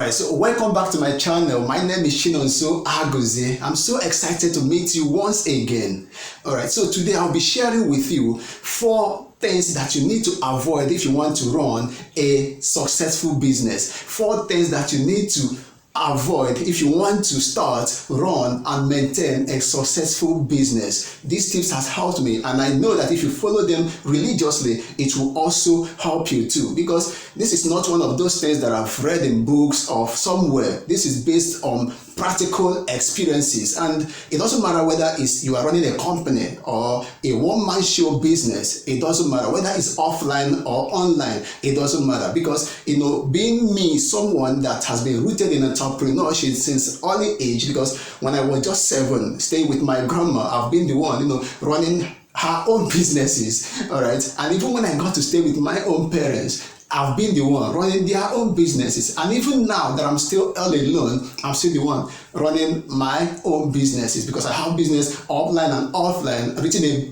Alright, so welcome back to my channel. My name is Chinonso Agozie. I'm so excited to meet you once again. Alright, so today I'll be sharing with you 4 things that you need to avoid if you want to run a successful business. 4 things that you need to avoid if you want to start, run, and maintain a successful business. These tips has helped me, and I know that if you follow them religiously, it will also help you too, because this is not one of those things that I've read in books or somewhere. This is based on practical experiences, and it doesn't matter whether you are running a company or a one-man show business. It doesn't matter whether it's offline or online. It doesn't matter, because being me, someone that has been rooted in entrepreneurship since early age, because when I was just 7, staying with my grandma, I've been the one running her own businesses. All right, and even when I got to stay with my own parents, I've been the one running their own businesses. And even now that I'm still all alone, I'm still the one running my own businesses, because I have business online and offline.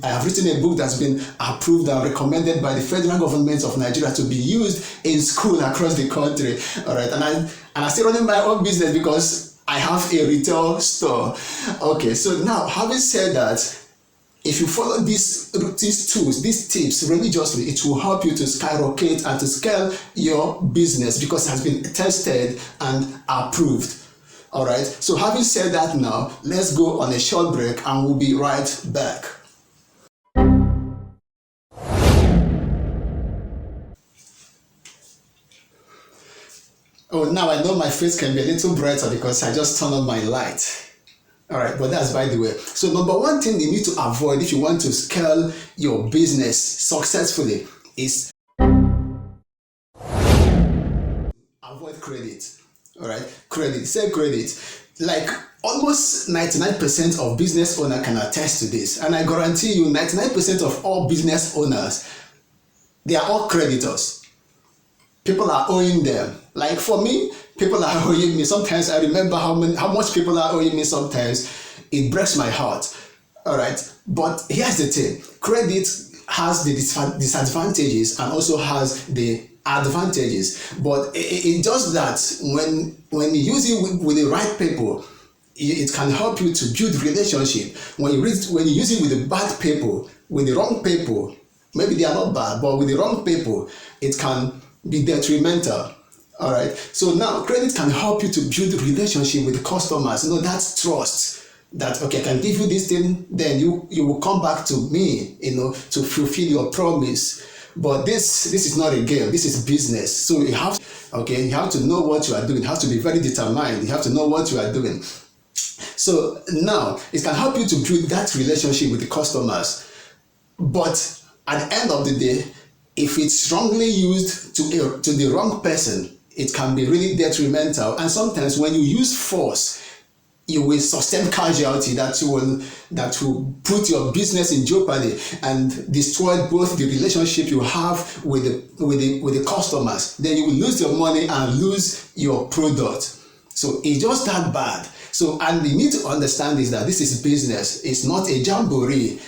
I have written a book that's been approved and recommended by the federal government of Nigeria to be used in school across the country. All right, and I'm still running my own business because I have a retail store. Okay, so now having said that, if you follow these tools, these tips religiously, it will help you to skyrocket and to scale your business, because it has been tested and approved. All right. So having said that, now let's go on a short break and we'll be right back. Oh, now I know my face can be a little brighter because I just turned on my light. All right, but that's by the way. So number 1 thing you need to avoid if you want to scale your business successfully is avoid credit. All right, credit. Say credit. Like almost 99% of business owners can attest to this, and I guarantee you 99% of all business owners, they are all creditors. People are owing them. Like for me, people are owing me. Sometimes I remember how much people are owing me. Sometimes it breaks my heart. All right, but here's the thing: credit has the disadvantages and also has the advantages. But it does that when you use it with the right people, it can help you to build relationship. When you use it with the bad people, with the wrong people, maybe they are not bad, but with the wrong people, it can be detrimental. All right, so now credit can help you to build a relationship with the customers. That's trust. That okay, I can give you this thing, then you will come back to me, to fulfill your promise. But this is not a game. This is business. So you have to know what you are doing. You have to be very determined. You have to know what you are doing. So now it can help you to build that relationship with the customers. But at the end of the day, if it's strongly used to the wrong person, it can be really detrimental. And sometimes when you use force, you will sustain casualty that will put your business in jeopardy and destroy both the relationship you have with the customers. Then you will lose your money and lose your product. So it's just that bad. So, and you need to understand is that this is business. It's not a jamboree.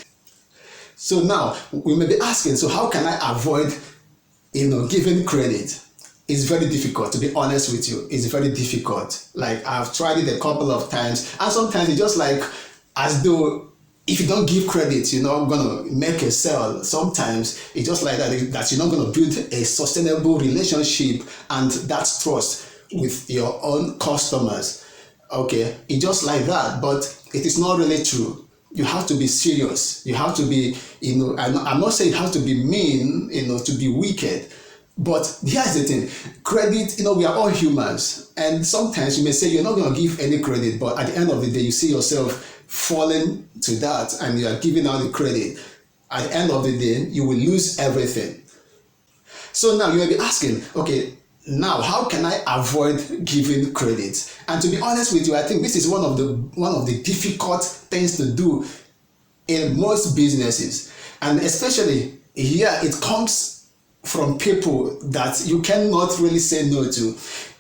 So now we may be asking, so how can I avoid, giving credit? It's very difficult, to be honest with you. It's very difficult. Like I've tried it a couple of times, and sometimes it's just like as though if you don't give credit, you're not gonna make a sale. Sometimes it's just like that you're not gonna build a sustainable relationship and that trust with your own customers. Okay, it's just like that, but it is not really true. You have to be serious. You have to be, I'm not saying you have to be mean, to be wicked. But here's the thing, credit, we are all humans. And sometimes you may say you're not going to give any credit, but at the end of the day, you see yourself falling to that and you are giving out the credit. At the end of the day, you will lose everything. So now you may be asking, okay, now how can I avoid giving credit? And to be honest with you, I think this is one of the difficult things to do in most businesses. And especially here, it comes from people that you cannot really say no to.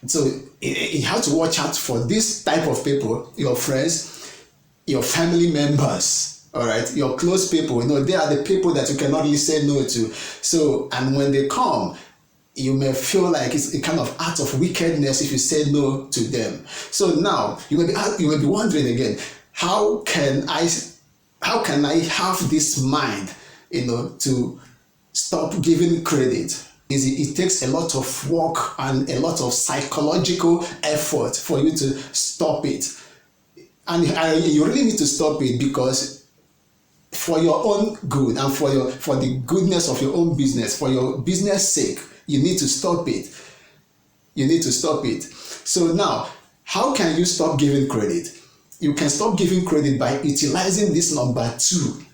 So you have to watch out for this type of people, your friends, your family members, all right, your close people. They are the people that you cannot really say no to. So, and when they come, you may feel like it's a kind of act of wickedness if you say no to them. So now you may be wondering again, how can I have this mind, to stop giving credit? It takes a lot of work and a lot of psychological effort for you to stop it. And you really need to stop it, because for your own good and for the goodness of your own business, for your business sake, you need to stop it. You need to stop it. So now, how can you stop giving credit? You can stop giving credit by utilizing this number 2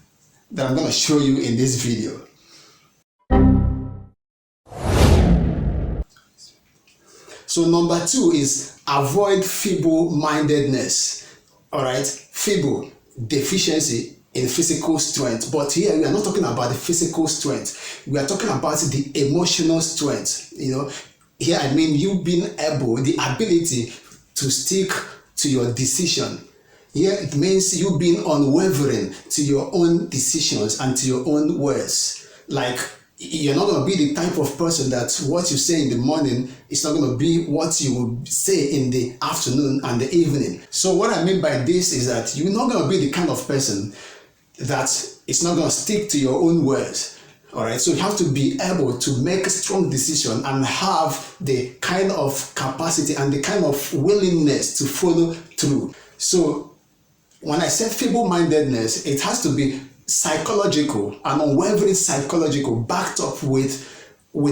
that I'm going to show you in this video. So number 2 is avoid feeble-mindedness. All right, feeble, deficiency in physical strength. But here we are not talking about the physical strength. We are talking about the emotional strength. Here I mean you being able, the ability to stick to your decision. Here it means you being unwavering to your own decisions and to your own words. Like, you're not going to be the type of person that what you say in the morning is not going to be what you will say in the afternoon and the evening. So what I mean by this is that you're not going to be the kind of person that is not going to stick to your own words. All right, so you have to be able to make a strong decision and have the kind of capacity and the kind of willingness to follow through. So when I say feeble-mindedness, it has to be psychological and unwavering psychological, backed up with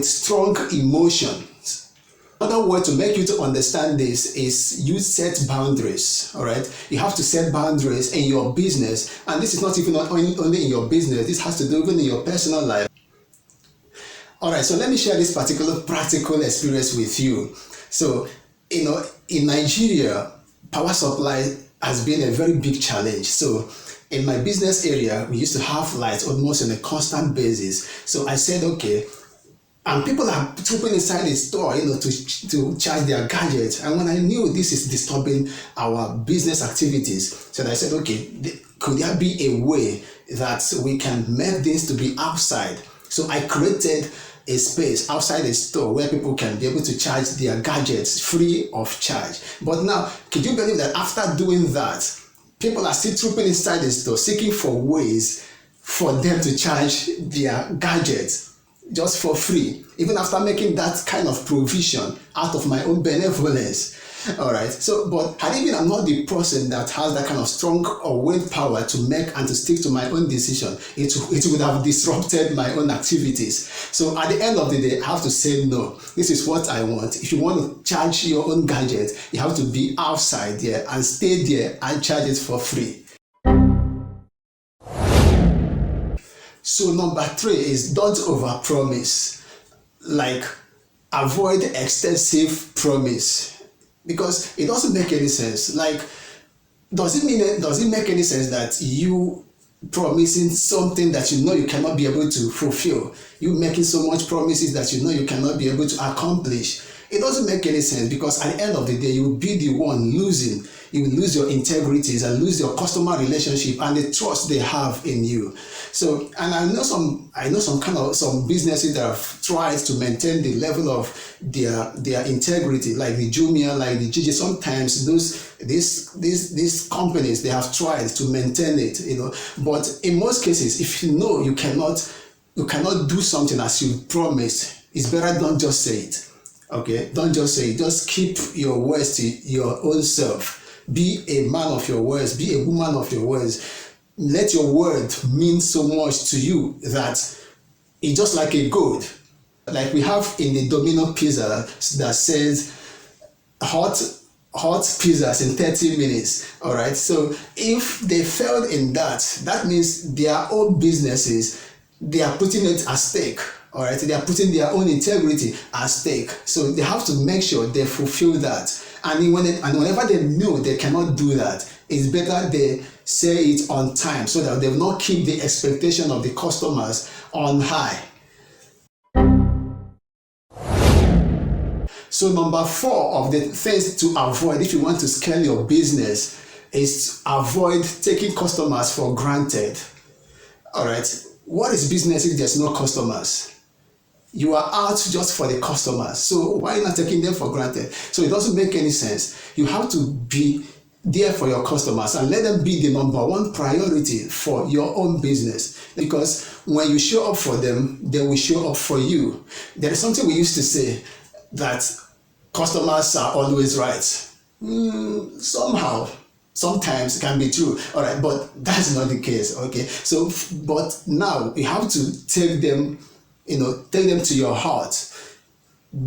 strong emotions. Another way to make you to understand this is you set boundaries. All right, you have to set boundaries in your business, and this is not even only in your business. This has to do even in your personal life. All right, so let me share this particular practical experience with you. So, in Nigeria, power supply has been a very big challenge. So in my business area, we used to have lights almost on a constant basis. So I said, okay, and people are trooping inside the store, to charge their gadgets. And when I knew this is disturbing our business activities, so I said, okay, could there be a way that we can make this to be outside? So I created a space outside the store where people can be able to charge their gadgets free of charge. But now, could you believe that after doing that, people are still trooping inside the store seeking for ways for them to charge their gadgets just for free, even after making that kind of provision out of my own benevolence. All right. So, but had even I'm not the person that has that kind of strong or willpower to make and to stick to my own decision, it would have disrupted my own activities. So at the end of the day, I have to say no. This is what I want. If you want to charge your own gadget, you have to be outside there and stay there and charge it for free. So number 3 is don't overpromise. Like, avoid excessive promise. Because it doesn't make any sense. Like, does it make any sense that you promising something that you cannot be able to fulfill? You making so much promises that you cannot be able to accomplish. It doesn't make any sense, because at the end of the day, you will be the one losing. You will lose your integrities and lose your customer relationship and the trust they have in you. So, and I know some businesses that have tried to maintain the level of their integrity, like the Jumia, like the Gigi. Sometimes these companies, they have tried to maintain it, But in most cases, if you cannot do something as you promised, it's better don't just say it. Okay, don't just say it. Just keep your words to your own self. Be a man of your words. Be a woman of your words. Let your word mean so much to you that it's just like a gold. Like we have in the Domino pizza that says hot pizzas in 30 minutes. All right. So if they failed in that means their own businesses, they are putting it at stake. All right, they are putting their own integrity at stake. So they have to make sure they fulfill that. And whenever they know they cannot do that, it's better they say it on time so that they will not keep the expectation of the customers on high. So number 4 of the things to avoid if you want to scale your business is to avoid taking customers for granted. All right, what is business if there's no customers? You are out just for the customers. So why not taking them for granted? So it doesn't make any sense. You have to be there for your customers and let them be the number one priority for your own business. Because when you show up for them, they will show up for you. There is something we used to say that customers are always right. Somehow, sometimes it can be true, all right, but that's not the case. Okay, so but now you have to take them, take them to your heart.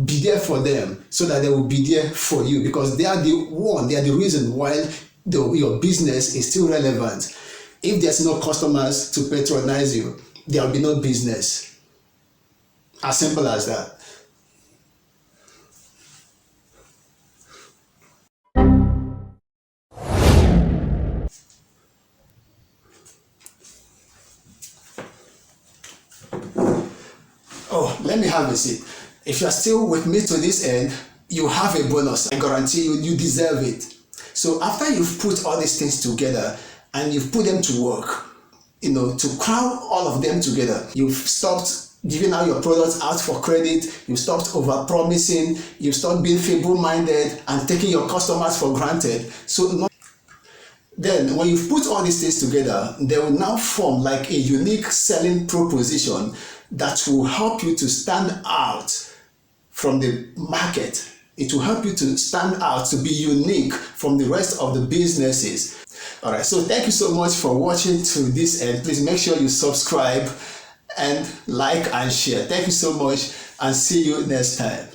Be there for them so that they will be there for you, because they are the reason why your business is still relevant. If there's no customers to patronize you, there will be no business. As simple as that. Oh, let me have a seat. If you're still with me to this end, you have a bonus. I guarantee you deserve it. So after you've put all these things together and you've put them to work, to crown all of them together, you've stopped giving out your products out for credit, you stopped over-promising, you stopped being feeble-minded and taking your customers for granted. Then when you've put all these things together, they will now form like a unique selling proposition that will help you to stand out from the market. It will help you to stand out, to be unique from the rest of the businesses. All right, so thank you so much for watching to this end. Please make sure you subscribe and like and share. Thank you so much, and see you next time.